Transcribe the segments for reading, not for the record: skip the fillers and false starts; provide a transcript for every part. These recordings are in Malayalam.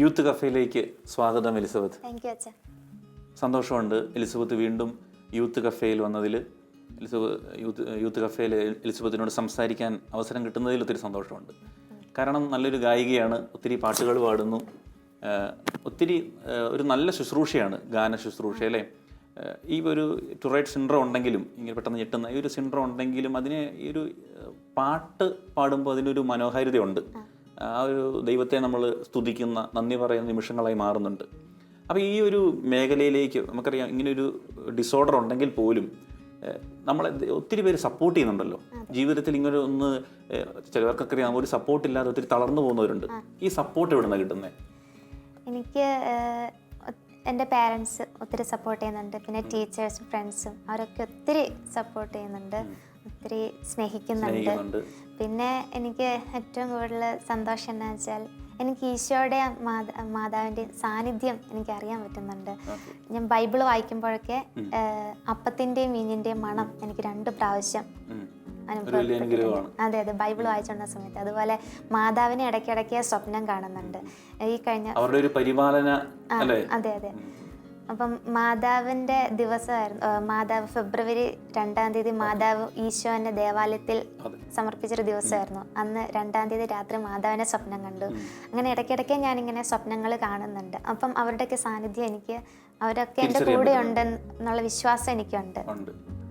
യൂത്ത് കഫേയിലേക്ക് സ്വാഗതം എലിസബത്ത്. താങ്ക് യു അച്ഛാ. സന്തോഷമുണ്ട് എലിസബത്ത് വീണ്ടും യൂത്ത് കഫേയിൽ വന്നതിൽ. യൂത്ത് കഫേയിൽ എലിസബത്തിനോട് സംസാരിക്കാൻ അവസരം കിട്ടുന്നതിൽ ഒത്തിരി സന്തോഷമുണ്ട്. കാരണം നല്ലൊരു ഗായികയാണ്, ഒത്തിരി പാട്ടുകൾ പാടുന്നു, ഒത്തിരി ഒരു നല്ല ശുശ്രൂഷയാണ്, ഗാന ശുശ്രൂഷ അല്ലേ. ഈ ഒരു ടുറൈറ്റ് സിൻഡ്രോം ഉണ്ടെങ്കിലും, ഇങ്ങനെ പെട്ടെന്ന് ഞെട്ടുന്ന ഈ ഒരു സിൻഡ്രോം ഉണ്ടെങ്കിലും അതിനെ ഈ ഒരു പാട്ട് പാടുമ്പോൾ അതിനൊരു മനോഹാരിതയുണ്ട്. ആ ഒരു ദൈവത്തെ നമ്മൾ സ്തുതിക്കുന്ന, നന്ദി പറയുന്ന നിമിഷങ്ങളായി മാറുന്നുണ്ട്. അപ്പോൾ ഈ ഒരു മേഖലയിലേക്ക് നമുക്കറിയാം, ഇങ്ങനെയൊരു ഡിസോർഡർ ഉണ്ടെങ്കിൽ പോലും നമ്മളെ ഒത്തിരി പേര് സപ്പോർട്ട് ചെയ്യുന്നുണ്ടല്ലോ ജീവിതത്തിൽ. ഇങ്ങനെ ഒന്ന് ചിലവർക്കൊക്കെ അറിയാം, ഒരു സപ്പോർട്ട് ഇല്ലാതെ ഒത്തിരി തളർന്നു പോകുന്നവരുണ്ട്. ഈ സപ്പോർട്ട് എവിടെ നിന്നാണ് കിട്ടുന്നത്? എനിക്ക് എൻ്റെ പാരൻസ് ഒത്തിരി സപ്പോർട്ട് ചെയ്യുന്നുണ്ട്. പിന്നെ ടീച്ചേഴ്സും ഫ്രണ്ട്സും അവരൊക്കെ ഒത്തിരി സപ്പോർട്ട് ചെയ്യുന്നുണ്ട്, ഒത്തിരി സ്നേഹിക്കുന്നുണ്ട്. പിന്നെ എനിക്ക് ഏറ്റവും കൂടുതൽ സന്തോഷം എന്താണെന്ന് വെച്ചാൽ എനിക്ക് ഈശോയുടെ മാതാവിൻ്റെ സാന്നിധ്യം എനിക്ക് അറിയാൻ പറ്റുന്നുണ്ട്. ഞാൻ ബൈബിൾ വായിക്കുമ്പോഴൊക്കെ അപ്പത്തിൻ്റെയും മീനിൻ്റെയും മണം എനിക്ക് 2 പ്രാവശ്യം അനുഭവം. അതെ അതെ, ബൈബിൾ വായിച്ചുകൊണ്ട സമയത്ത്. അതുപോലെ മാതാവിനെ ഇടയ്ക്കിടയ്ക്ക് സ്വപ്നം കാണുന്നുണ്ട്. ഈ കഴിഞ്ഞ അതെ അതെ. അപ്പം മാതാവിൻ്റെ ദിവസമായിരുന്നു, മാതാവ് ഫെബ്രുവരി 2-ാം തീയതി മാതാവ് ഈശോനെ ദേവാലയത്തിൽ സമർപ്പിച്ചൊരു ദിവസമായിരുന്നു. അന്ന് 2-ാം തീയതി രാത്രി മാതാവിനെ സ്വപ്നം കണ്ടു. അങ്ങനെ ഇടയ്ക്കിടയ്ക്ക് ഞാനിങ്ങനെ സ്വപ്നങ്ങൾ കാണുന്നുണ്ട്. അപ്പം അവരുടെയൊക്കെ സാന്നിധ്യം എനിക്ക്, അവരൊക്കെ എൻ്റെ കൂടെ ഉണ്ടെന്നുള്ള വിശ്വാസം എനിക്കുണ്ട്.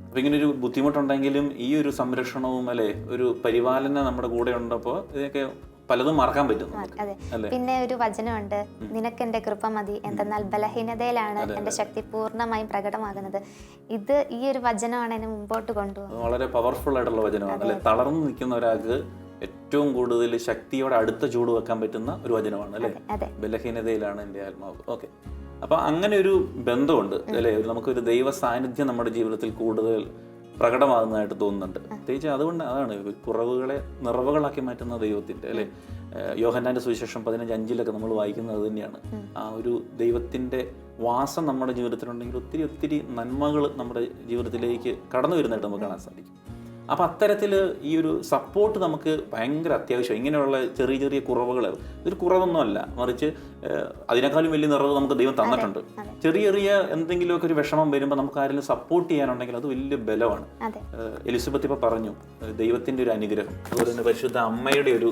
അപ്പോൾ ഇങ്ങനൊരു ബുദ്ധിമുട്ടുണ്ടെങ്കിലും ഈ ഒരു സംരക്ഷണവും അല്ലെ, ഒരു പരിപാലന നമ്മുടെ കൂടെ ഉണ്ടപ്പോൾ ഇതൊക്കെ പലതും മറക്കാൻ പറ്റും. അതെ. പിന്നെ ഒരു വചനമുണ്ട്, നിനക്ക് എൻ്റെ കൃപ മതി, എന്തെന്നാൽ ബലഹീനതയിലാണ് എൻ്റെ ശക്തി പൂർണ്ണമായും പ്രകടമാകുന്നത്. ഈ ഒരു വചനമാണ് എന്നെ മുമ്പോട്ട് കൊണ്ടുപോകുന്നത്. വളരെ പവർഫുൾ ആയിട്ടുള്ള വചനമാണ് അല്ലെ. തളർന്നു നിൽക്കുന്ന ഒരാൾക്ക് ഏറ്റവും കൂടുതൽ ശക്തിയോടെ അടുത്ത ചൂട് വെക്കാൻ പറ്റുന്ന ഒരു വചനമാണ് അല്ലെ. ബലഹീനതയിലാണ് എൻ്റെ ആത്മാവ്. ഓക്കെ, അപ്പൊ അങ്ങനെ ഒരു ബന്ധമുണ്ട് അല്ലെ. നമുക്കൊരു ദൈവ സാന്നിധ്യം നമ്മുടെ ജീവിതത്തിൽ കൂടുതൽ പ്രകടമാകുന്നതായിട്ട് തോന്നുന്നുണ്ട്. പ്രത്യേകിച്ച് അതാണ് കുറവുകളെ നിറവുകളാക്കി മാറ്റുന്ന ദൈവത്തിൻ്റെ അല്ലെ. യോഹന്നാന്റെ സുവിശേഷം 15:5 നമ്മൾ വായിക്കുന്നത് അത് തന്നെയാണ്. ആ ഒരു ദൈവത്തിൻ്റെ വാസം നമ്മുടെ ജീവിതത്തിലുണ്ടെങ്കിൽ ഒത്തിരി ഒത്തിരി നന്മകൾ നമ്മുടെ ജീവിതത്തിലേക്ക് കടന്നു വരുന്നതായിട്ട് നമുക്ക് കാണാൻ സാധിക്കും. അപ്പം അത്തരത്തിൽ ഈ ഒരു സപ്പോർട്ട് നമുക്ക് ഭയങ്കര അത്യാവശ്യം. ഇങ്ങനെയുള്ള ചെറിയ ചെറിയ കുറവുകൾ ഇതൊരു കുറവൊന്നുമല്ല, മറിച്ച് അതിനേക്കാളും വലിയ നിറവ് നമുക്ക് ദൈവം തന്നിട്ടുണ്ട്. ചെറിയ ചെറിയ എന്തെങ്കിലുമൊക്കെ ഒരു വിഷമം വരുമ്പോൾ നമുക്ക് ആരെങ്കിലും സപ്പോർട്ട് ചെയ്യാനുണ്ടെങ്കിൽ അത് വലിയ ബലമാണ്. എലിസബത്ത് ഇപ്പോൾ പറഞ്ഞു ദൈവത്തിൻ്റെ ഒരു അനുഗ്രഹം, അതുപോലെ തന്നെ പരിശുദ്ധ അമ്മയുടെ ഒരു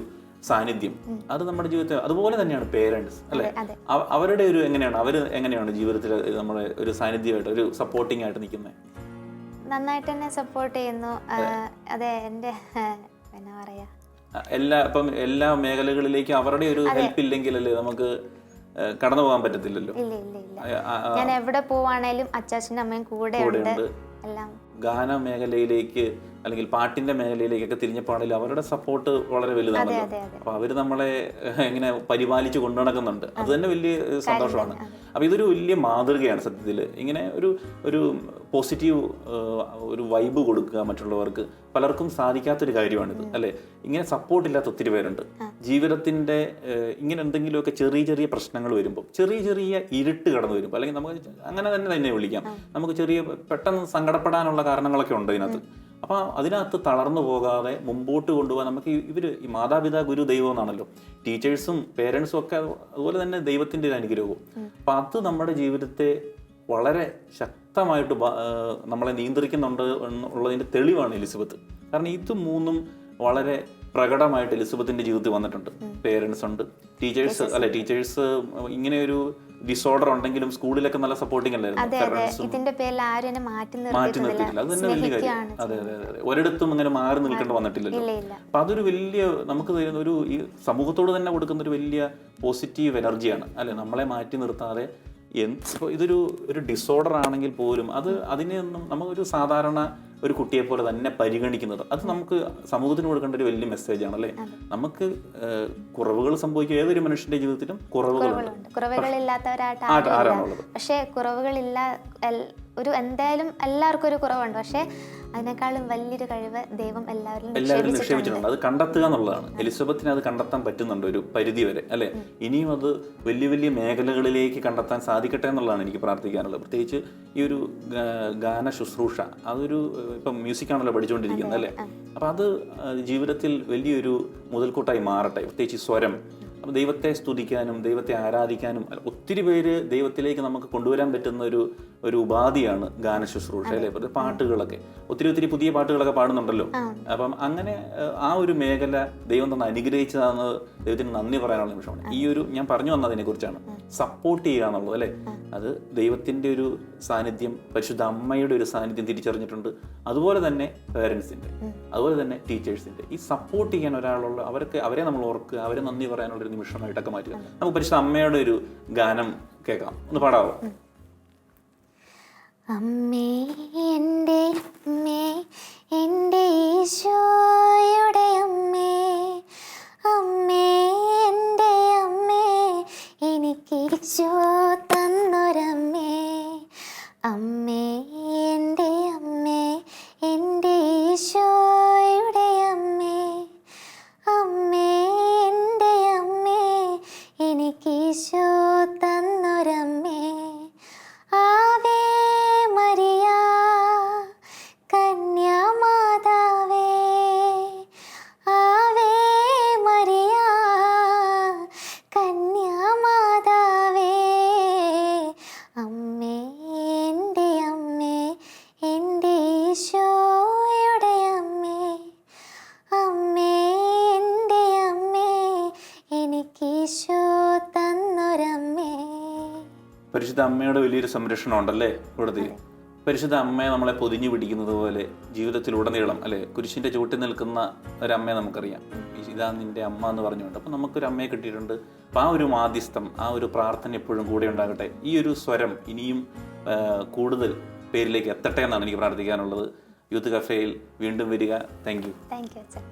സാന്നിധ്യം, അത് നമ്മുടെ ജീവിതത്തിൽ അതുപോലെ തന്നെയാണ് പേരൻസ് അല്ലെ. അവരുടെ ഒരു എങ്ങനെയാണ് ജീവിതത്തിൽ നമ്മുടെ ഒരു സാന്നിധ്യമായിട്ട്, ഒരു സപ്പോർട്ടിംഗ് ആയിട്ട് നിൽക്കുന്നത്? നന്നായിട്ട് തന്നെ സപ്പോർട്ട് ചെയ്യുന്നു. അതെ, എൻ്റെ എന്നാ പറയാ, എല്ലാ മേഖലകളിലേക്കും അവരുടെ ഒരു ഹെൽപ്പ് ഇല്ലെങ്കിൽ അല്ലേ നമുക്ക് കടന്നു പോകാൻ പറ്റത്തില്ലല്ലോ. ഞാൻ എവിടെ പോവാണേലും അച്ചാച്ചനും അമ്മയും കൂടെ ഉണ്ട്. എല്ലാം ഗാന മേഖലയിലേക്ക് അല്ലെങ്കിൽ പാട്ടിന്റെ മേഖലയിലേക്കൊക്കെ തിരിഞ്ഞപ്പാണെങ്കിൽ അവരുടെ സപ്പോർട്ട് വളരെ വലുതാണല്ലോ. അപ്പൊ അവര് നമ്മളെ ഇങ്ങനെ പരിപാലിച്ചു കൊണ്ടു നടക്കുന്നുണ്ട്. അത് തന്നെ വലിയ സന്തോഷമാണ്. അപ്പൊ ഇതൊരു വലിയ മാതൃകയാണ് സത്യത്തിൽ. ഇങ്ങനെ ഒരു പോസിറ്റീവ് ഒരു വൈബ് കൊടുക്കുക മറ്റുള്ളവർക്ക് പലർക്കും സാധിക്കാത്തൊരു കാര്യമാണിത് അല്ലെ. ഇങ്ങനെ സപ്പോർട്ടില്ലാത്ത ഒത്തിരി പേരുണ്ട് ജീവിതത്തിന്റെ. ഇങ്ങനെ എന്തെങ്കിലുമൊക്കെ ചെറിയ ചെറിയ പ്രശ്നങ്ങൾ വരുമ്പോൾ, ചെറിയ ചെറിയ ഇരുട്ട് കടന്നു വരുമ്പോൾ, അല്ലെങ്കിൽ നമുക്ക് അങ്ങനെ തന്നെ വിളിക്കാം, നമുക്ക് ചെറിയ പെട്ടെന്ന് സങ്കടപ്പെടാനുള്ള കാരണങ്ങളൊക്കെ ഉണ്ട് ഇതിനകത്ത്. അപ്പൊ അതിനകത്ത് തളർന്നു പോകാതെ മുമ്പോട്ട് കൊണ്ടുപോകാൻ നമുക്ക് ഈ മാതാപിതാ ഗുരു ദൈവം എന്നാണല്ലോ. ടീച്ചേഴ്സും പേരൻസും ഒക്കെ അതുപോലെ തന്നെ ദൈവത്തിന്റെ ഒരു അനുഗ്രഹവും. അപ്പൊ അത് നമ്മുടെ ജീവിതത്തെ വളരെ ശക്തമായിട്ട് നമ്മളെ നിയന്ത്രിക്കുന്നുണ്ട് എന്നുള്ളതിന്റെ തെളിവാണ് എലിസബത്ത്. കാരണം ഇത് മൂന്നും വളരെ പ്രകടമായിട്ട് എലിസബത്തിന്റെ ജീവിതത്തിൽ വന്നിട്ടുണ്ട്. പേരൻസ് ഉണ്ട്, ടീച്ചേഴ്സ് ഇങ്ങനെ ഒരു ഡിസോർഡർ ഉണ്ടെങ്കിലും സ്കൂളിലൊക്കെ നല്ല സപ്പോർട്ടിംഗ് അല്ലായിരുന്നു. ഇതിന്റെ പേരിൽ ആരും മാറ്റി നിർത്തിയിട്ടില്ല. അത് തന്നെ വലിയ കാര്യം. അതെ അതെ അതെ, ഒരിടത്തും അങ്ങനെ മാറി നിൽക്കേണ്ടി വന്നിട്ടില്ലല്ലോ. അപ്പൊ അതൊരു വലിയ നമുക്ക് ഒരു ഈ സമൂഹത്തോട് തന്നെ കൊടുക്കുന്ന ഒരു വലിയ പോസിറ്റീവ് എനർജിയാണ് അല്ലെ. നമ്മളെ മാറ്റി നിർത്താതെ ഇപ്പോൾ ഇതൊരു ഡിസോർഡർ ആണെങ്കിൽ പോലും അതിനെയൊന്നും നമുക്കൊരു സാധാരണ ഒരു കുട്ടിയെ പോലെ തന്നെ പരിഗണിക്കുന്നത്, അത് നമുക്ക് സമൂഹത്തിന് കൊടുക്കേണ്ട ഒരു വലിയ മെസ്സേജാണ് അല്ലേ. നമുക്ക് കുറവുകൾ സംഭവിക്കും, ഏതൊരു മനുഷ്യന്റെ ജീവിതത്തിലും കുറവുകളില്ലാത്തവരായിട്ട്. പക്ഷെ കുറവുകളില്ല, എന്തായാലും എല്ലാവർക്കും ഒരു കുറവുണ്ട്. പക്ഷെ അതിനേക്കാളും വലിയൊരു കഴിവ് ദൈവം എല്ലാവരിലും നിക്ഷേപിച്ചിട്ടുണ്ട്. അത് കണ്ടെത്തുക എന്നുള്ളതാണ്. എലിസബത്തിന് അത് കണ്ടെത്താൻ പറ്റുന്നുണ്ട് ഒരു പരിധി വരെ അല്ലെ. ഇനിയും അത് വലിയ വലിയ മേഖലകളിലേക്ക് കണ്ടെത്താൻ സാധിക്കട്ടെ എന്നുള്ളതാണ് എനിക്ക് പ്രാർത്ഥിക്കാനുള്ളത്. പ്രത്യേകിച്ച് ഈ ഒരു ഗാന ശുശ്രൂഷ, അതൊരു ഇപ്പം മ്യൂസിക്കാണല്ലോ പഠിച്ചുകൊണ്ടിരിക്കുന്നത് അല്ലേ. അപ്പം അത് ജീവിതത്തിൽ വലിയൊരു മുതൽക്കൂട്ടായി മാറട്ടെ. പ്രത്യേകിച്ച് സ്വരം, അപ്പോൾ ദൈവത്തെ സ്തുതിക്കാനും ദൈവത്തെ ആരാധിക്കാനും ഒത്തിരി പേര് ദൈവത്തിലേക്ക് നമുക്ക് കൊണ്ടുവരാൻ പറ്റുന്ന ഒരു ഉപാധിയാണ് ഗാന ശുശ്രൂഷ അല്ലേ? പാട്ടുകളൊക്കെ ഒത്തിരി പുതിയ പാട്ടുകളൊക്കെ പാടുന്നുണ്ടല്ലോ. അപ്പം അങ്ങനെ ആ ഒരു മേഖല ദൈവം തന്നെ അനുഗ്രഹിച്ചതാണെന്ന് ദൈവത്തിന് നന്ദി പറയാനുള്ള നിമിഷമാണ്. ഈ ഒരു ഞാൻ പറഞ്ഞു വന്നതിനെ കുറിച്ചാണ് സപ്പോർട്ട് ചെയ്യുക എന്നുള്ളത് അല്ലേ? അത് ദൈവത്തിൻ്റെ ഒരു സാന്നിധ്യം, പരിശുദ്ധ അമ്മയുടെ ഒരു സാന്നിധ്യം തിരിച്ചറിഞ്ഞിട്ടുണ്ട്. അതുപോലെ തന്നെ പേരൻസിൻ്റെ, അതുപോലെ തന്നെ ടീച്ചേഴ്സിൻ്റെ ഈ സപ്പോർട്ട് ചെയ്യാൻ ഒരാളുള്ള അവരെ നമ്മൾ ഓർക്കുക, അവരെ നന്ദി പറയാനുള്ളൊരു നിമിഷമായിട്ടൊക്കെ മാറ്റുക. നമുക്ക് പരിശുദ്ധ അമ്മയുടെ ഒരു ഗാനം കേൾക്കാം, ഒന്ന് പാടാവോ? അമ്മേ എൻ്റെ അമ്മേ, എൻ്റെ ഈശോയുടെ അമ്മേ, അമ്മേ എൻ്റെ അമ്മേ, എനിക്ക് ഈശോ തന്നൊരമ്മേ. അമ്മേ എൻ്റെ അമ്മേ, എൻ്റെ ഈശോയുടെ അമ്മേ, അമ്മേ എൻ്റെ അമ്മേ, എനിക്ക് ഈശോ തന്നൊരമ്മേ. ആവേ മരിയ കന്യാമാതാവേ, ആവേ മരിയ കന്യാമാതാവേ, അമ്മേ എൻ്റെ അമ്മേ, എൻ്റെ ഈശോയുടെ അമ്മേ, അമ്മേ എൻ്റെ അമ്മേ, എനിക്ക് ഈശോ തന്നൊരമ്മേ. പരിശുദ്ധ അമ്മയുടെ വലിയൊരു സംരക്ഷണം ഉണ്ടല്ലേ കൂടുതൽ. പരിശുദ്ധ അമ്മയെ നമ്മളെ പൊതിഞ്ഞു പിടിക്കുന്നത് പോലെ ജീവിതത്തിലുടനീളം അല്ലെ, കുരിശിന്റെ ചുവട്ടിൽ നിൽക്കുന്ന ഒരമ്മയെ നമുക്കറിയാം. ഇതാ നിന്റെ അമ്മ എന്ന് പറഞ്ഞുകൊണ്ട് അപ്പം നമുക്കൊരു അമ്മയെ കിട്ടിയിട്ടുണ്ട്. അപ്പം ആ ഒരു മാധ്യസ്ഥം, ആ ഒരു പ്രാർത്ഥന എപ്പോഴും കൂടെ ഉണ്ടാകട്ടെ. ഈ ഒരു സ്വരം ഇനിയും കൂടുതൽ പേരിലേക്ക് എത്തട്ടെ എന്നാണ് എനിക്ക് പ്രാർത്ഥിക്കാനുള്ളത്. യൂത്ത് കഫേയിൽ വീണ്ടും വരിക. Thank you. താങ്ക് യു അച്ഛൻ.